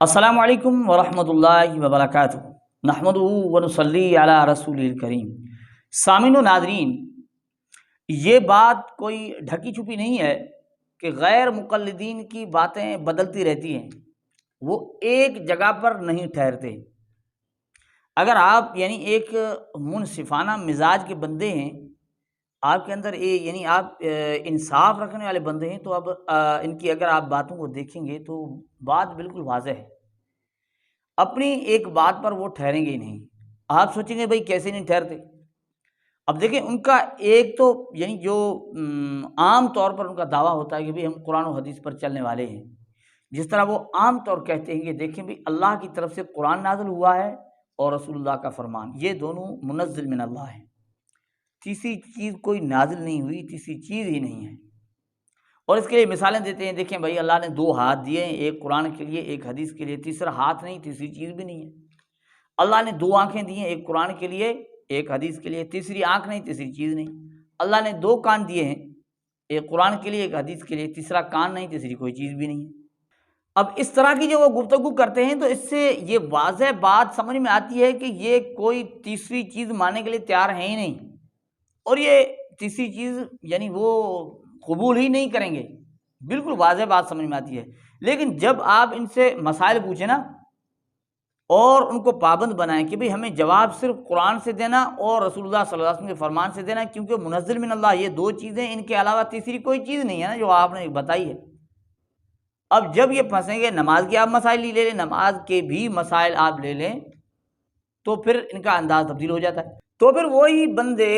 السلام علیکم ورحمۃ اللہ وبرکاتہ، نحمدہ ونصلی علی رسول الکریم۔ سامعین و ناظرین، یہ بات کوئی ڈھکی چھپی نہیں ہے کہ غیر مقلدین کی باتیں بدلتی رہتی ہیں، وہ ایک جگہ پر نہیں ٹھہرتے۔ اگر آپ ایک منصفانہ مزاج کے بندے ہیں، آپ کے اندر آپ انصاف رکھنے والے بندے ہیں، تو اب ان کی اگر آپ باتوں کو دیکھیں گے تو بات بالکل واضح ہے۔ اپنی ایک بات پر وہ ٹھہریں گے ہی نہیں۔ آپ سوچیں گے بھائی کیسے نہیں ٹھہرتے؟ اب دیکھیں ان کا ایک تو جو عام طور پر ان کا دعویٰ ہوتا ہے کہ بھائی ہم قرآن و حدیث پر چلنے والے ہیں، جس طرح وہ عام طور کہتے ہیں کہ دیکھیں بھائی اللہ کی طرف سے قرآن نازل ہوا ہے اور رسول اللہ کا فرمان، یہ دونوں منزل من اللہ ہیں، تیسری چیز کوئی نازل نہیں ہوئی، تیسری چیز ہی نہیں ہے۔ اور اس کے لیے مثالیں دیتے ہیں، دیکھیں بھائی اللہ نے 2 ہاتھ دیے ہیں، ایک قرآن کے لیے ایک حدیث کے لیے، تیسرا ہاتھ نہیں، تیسری چیز بھی نہیں ہے۔ اللہ نے 2 آنکھیں دی ہیں، ایک قرآن کے لیے ایک حدیث کے لیے، تیسری آنکھ نہیں، تیسری چیز نہیں۔ اللہ نے 2 کان دیے ہیں، ایک قرآن کے لیے ایک حدیث کے لیے، تیسرا کان نہیں، تیسری کوئی چیز بھی نہیں ہے۔ اب اس طرح کی جو وہ گفتگو کرتے ہیں تو اس سے یہ واضح بات سمجھ میں آتی ہے کہ یہ کوئی تیسری چیز ماننے کے لیے تیار ہیں ہی نہیں، اور یہ تیسری چیز وہ قبول ہی نہیں کریں گے۔ بالکل واضح بات سمجھ میں آتی ہے۔ لیکن جب آپ ان سے مسائل پوچھیں نا اور ان کو پابند بنائیں کہ بھئی ہمیں جواب صرف قرآن سے دینا اور رسول اللہ صلی اللہ علیہ وسلم کے فرمان سے دینا، کیونکہ منزل من اللہ یہ 2 چیزیں، ان کے علاوہ تیسری کوئی چیز نہیں ہے نا جو آپ نے بتائی ہے۔ اب جب یہ پھنسیں گے، نماز کے آپ مسائل لے لیں، نماز کے بھی مسائل آپ لے لیں، تو پھر ان کا انداز تبدیل ہو جاتا ہے۔ تو پھر وہی بندے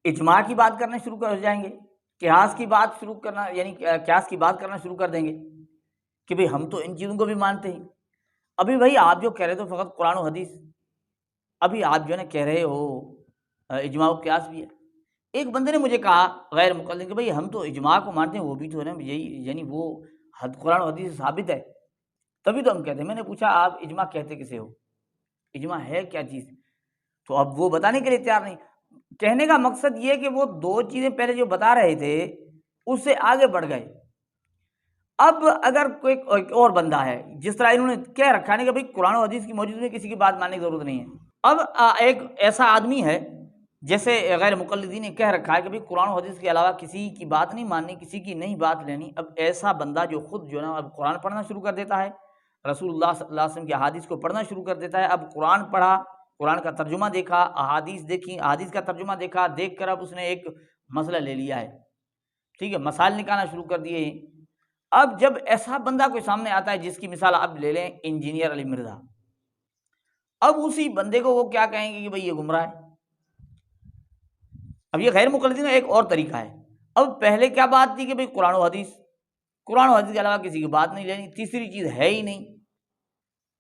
اجماع کی بات کرنا شروع کر جائیں گے، قیاس کی بات قیاس کی بات کرنا شروع کر دیں گے کہ بھئی ہم تو ان چیزوں کو بھی مانتے ہیں۔ ابھی بھائی آپ جو کہہ رہے تو فقط قرآن و حدیث، ابھی آپ کہہ رہے ہو اجماع و قیاس بھی ہے۔ ایک بندے نے مجھے کہا غیر مقلد کہ بھئی ہم تو اجماع کو مانتے ہیں، وہ بھی تو ہے نا، یہی وہ قرآن و حدیث سے ثابت ہے، تبھی تو ہم کہتے ہیں۔ میں نے پوچھا آپ اجماع کہتے کسے ہو؟ اجماع ہے کیا چیز؟ تو اب وہ بتانے کے لیے تیار نہیں۔ کہنے کا مقصد یہ کہ وہ 2 چیزیں پہلے جو بتا رہے تھے اس سے آگے بڑھ گئے۔ اب اگر کوئی ایک اور بندہ ہے، جس طرح انہوں نے کہہ رکھا ہے کہ بھئی قرآن و حدیث کی موجودگی میں کسی کی بات ماننے کی ضرورت نہیں ہے۔ اب ایک ایسا آدمی ہے جیسے غیر مقلدین نے کہہ رکھا ہے کہ بھئی قرآن و حدیث کے علاوہ کسی کی بات نہیں ماننی، کسی کی نہیں بات لینی۔ اب ایسا بندہ جو خود اب قرآن پڑھنا شروع کر دیتا ہے، رسول اللہ صلی اللہ علیہ وسلم کی احادیث کو پڑھنا شروع کر دیتا ہے، اب قرآن پڑھا، قرآن کا ترجمہ دیکھا، احادیث دیکھی، احادیث کا ترجمہ دیکھا، دیکھ کر اب اس نے ایک مسئلہ لے لیا ہے، ٹھیک ہے، مسائل نکالنا شروع کر دیے ہیں۔ اب جب ایسا بندہ کوئی سامنے آتا ہے، جس کی مثال اب لے لیں انجینئر علی مرزا، اب اسی بندے کو وہ کیا کہیں گے کہ بھئی یہ گمراہ ہے۔ اب یہ غیر مقلدین کا ایک اور طریقہ ہے۔ اب پہلے کیا بات تھی کہ بھئی قرآن و حدیث کے علاوہ کسی کی بات نہیں لینی، تیسری چیز ہے ہی نہیں،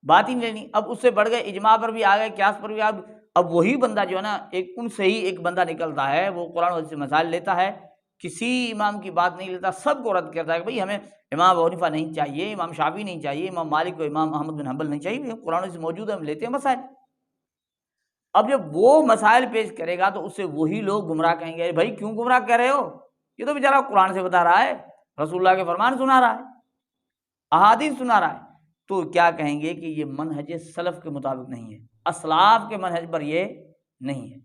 بات ہی نہیں لینی۔ اب اس سے بڑھ گئے، اجماع پر بھی آ گئے، قیاس پر بھی آ گئے۔ اب وہی بندہ ان سے ہی ایک بندہ نکلتا ہے، وہ قرآن و حدیث سے مسائل لیتا ہے، کسی امام کی بات نہیں لیتا، سب کو رد کرتا ہے کہ بھئی ہمیں امام ابو حنیفہ نہیں چاہیے، امام شافعی نہیں چاہیے، امام مالک و امام احمد بن حنبل نہیں چاہیے، قرآن و حدیث موجود ہے، ہم لیتے ہیں مسائل۔ اب جب وہ مسائل پیش کرے گا تو اس سے وہی لوگ گمراہ کہیں گے، بھائی کیوں گمراہ کہہ رہے ہو؟ یہ تو بیچارہ قرآن سے بتا رہا ہے، رسول اللہ کے فرمان سنا رہا ہے، احادیث سنا رہا ہے۔ تو کیا کہیں گے کہ یہ منہج سلف کے مطابق نہیں ہے، اسلاف کے منہج پر یہ نہیں ہے۔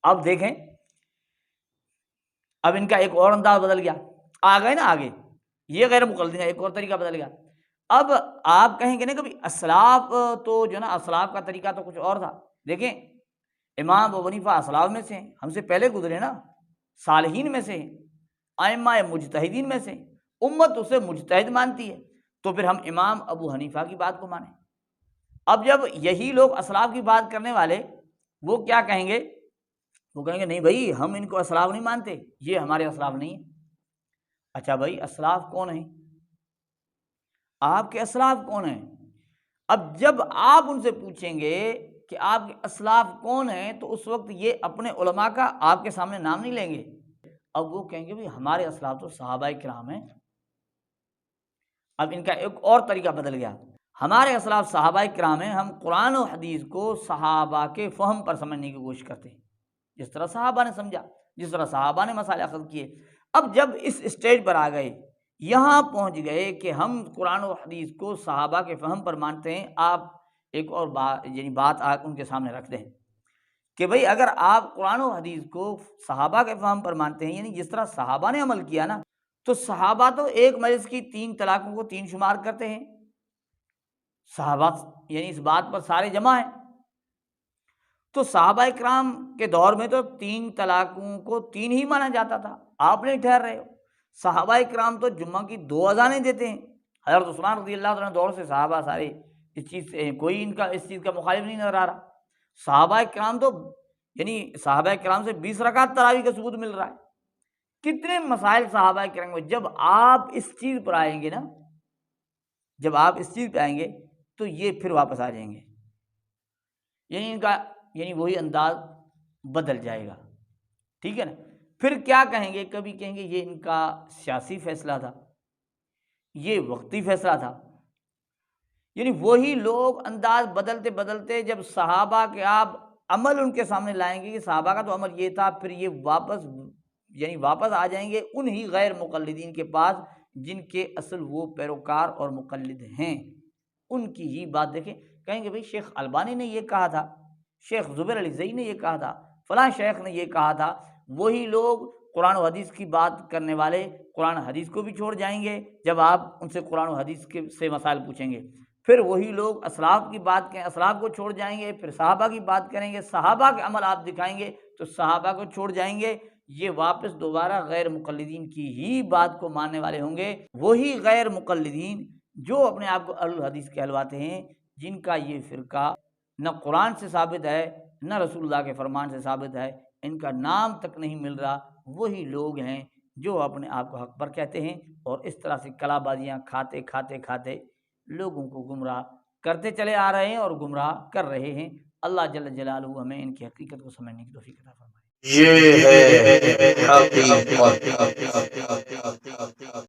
اب دیکھیں، اب ان کا ایک اور انداز بدل گیا، آ گئے نا آگے، یہ غیر مقلدین کا ایک اور طریقہ بدل گیا۔ اب آپ کہیں گے نا کہ اسلاف تو اسلاف کا طریقہ تو کچھ اور تھا۔ دیکھیں امام ابو حنیفہ اسلاف میں سے ہیں، ہم سے پہلے گزرے نا، صالحین میں سے ہیں، ائمہ مجتہدین میں سے، امت اسے مجتہد مانتی ہے، تو پھر ہم امام ابو حنیفہ کی بات کو مانیں۔ اب جب یہی لوگ اسلاف کی بات کرنے والے، وہ کیا کہیں گے؟ وہ کہیں گے نہیں بھائی ہم ان کو اسلاف نہیں مانتے، یہ ہمارے اسلاف نہیں ہیں۔ اچھا بھائی اسلاف کون ہیں؟ آپ کے اسلاف کون ہیں؟ اب جب آپ ان سے پوچھیں گے کہ آپ کے اسلاف کون ہیں، تو اس وقت یہ اپنے علماء کا آپ کے سامنے نام نہیں لیں گے۔ اب وہ کہیں گے بھائی ہمارے اسلاف تو صحابہ کرام ہیں۔ اب ان کا ایک اور طریقہ بدل گیا، ہمارے اسلاف صحابہ کرام ہیں، ہم قرآن و حدیث کو صحابہ کے فہم پر سمجھنے کی کوشش کرتے ہیں، جس طرح صحابہ نے سمجھا، جس طرح صحابہ نے مسائل اخذ کیے۔ اب جب اس اسٹیج پر آ گئے، یہاں پہنچ گئے کہ ہم قرآن و حدیث کو صحابہ کے فہم پر مانتے ہیں۔ آپ ایک اور بات ان کے سامنے رکھ دیں کہ بھئی اگر آپ قرآن و حدیث کو صحابہ کے فہم پر مانتے ہیں، یعنی جس طرح صحابہ نے عمل کیا نا، تو صحابہ تو ایک مجلس کی 3 طلاقوں کو 3 شمار کرتے ہیں، صحابہ یعنی اس بات پر سارے جمع ہیں۔ تو صحابہ اکرام کے دور میں تو 3 طلاقوں کو 3 ہی مانا جاتا تھا، آپ نہیں ٹھہر رہے ہو۔ صحابہ اکرام تو جمعہ کی 2 اذانیں دیتے ہیں۔ حضرت عثمان رضی اللہ عنہ دور سے صحابہ سارے اس چیز سے کوئی اس چیز کا مخالف نہیں نظر آ رہا۔ صحابہ اکرام تو یعنی صحابہ اکرام سے 20 رکعت تراویح کا ثبوت مل رہا ہے۔ کتنے مسائل صحابہ اکرام میں، جب آپ اس چیز پر آئیں گے نا، جب آپ اس چیز پہ آئیں گے تو یہ پھر واپس آ جائیں گے، یعنی ان کا وہی انداز بدل جائے گا، ٹھیک ہے نا۔ پھر کیا کہیں گے؟ کبھی کہیں گے یہ ان کا سیاسی فیصلہ تھا، یہ وقتی فیصلہ تھا، یعنی وہی لوگ انداز بدلتے بدلتے جب صحابہ کے آپ عمل ان کے سامنے لائیں گے کہ صحابہ کا تو عمل یہ تھا، پھر یہ واپس آ جائیں گے انہی غیر مقلدین کے پاس جن کے اصل وہ پیروکار اور مقلد ہیں، ان کی ہی بات دیکھیں۔ کہیں گے بھئی شیخ البانی نے یہ کہا تھا، شیخ زبیر علی زئی نے یہ کہا تھا، فلاں شیخ نے یہ کہا تھا۔ وہی لوگ قرآن و حدیث کی بات کرنے والے قرآن حدیث کو بھی چھوڑ جائیں گے جب آپ ان سے قرآن و حدیث سے مسائل پوچھیں گے۔ پھر وہی لوگ اسلاف کی بات کریں، اسلاف کو چھوڑ جائیں گے، پھر صحابہ کی بات کریں گے، صحابہ کے عمل آپ دکھائیں گے تو صحابہ کو چھوڑ جائیں گے۔ یہ واپس دوبارہ غیر مقلدین کی ہی بات کو ماننے والے ہوں گے، وہی غیر مقلدین جو اپنے آپ کو اہل الحدیث کہلواتے ہیں، جن کا یہ فرقہ نہ قرآن سے ثابت ہے نہ رسول اللہ کے فرمان سے ثابت ہے، ان کا نام تک نہیں مل رہا، وہی لوگ ہیں جو اپنے آپ کو حق پر کہتے ہیں، اور اس طرح سے کلا بازیاں کھاتے کھاتے کھاتے لوگوں کو گمراہ کرتے چلے آ رہے ہیں اور گمراہ کر رہے ہیں۔ اللہ جل جلالہ ہمیں ان کی حقیقت کو سمجھنے کی توفیق عطا فرمائے۔ یہ ہے حقیقت۔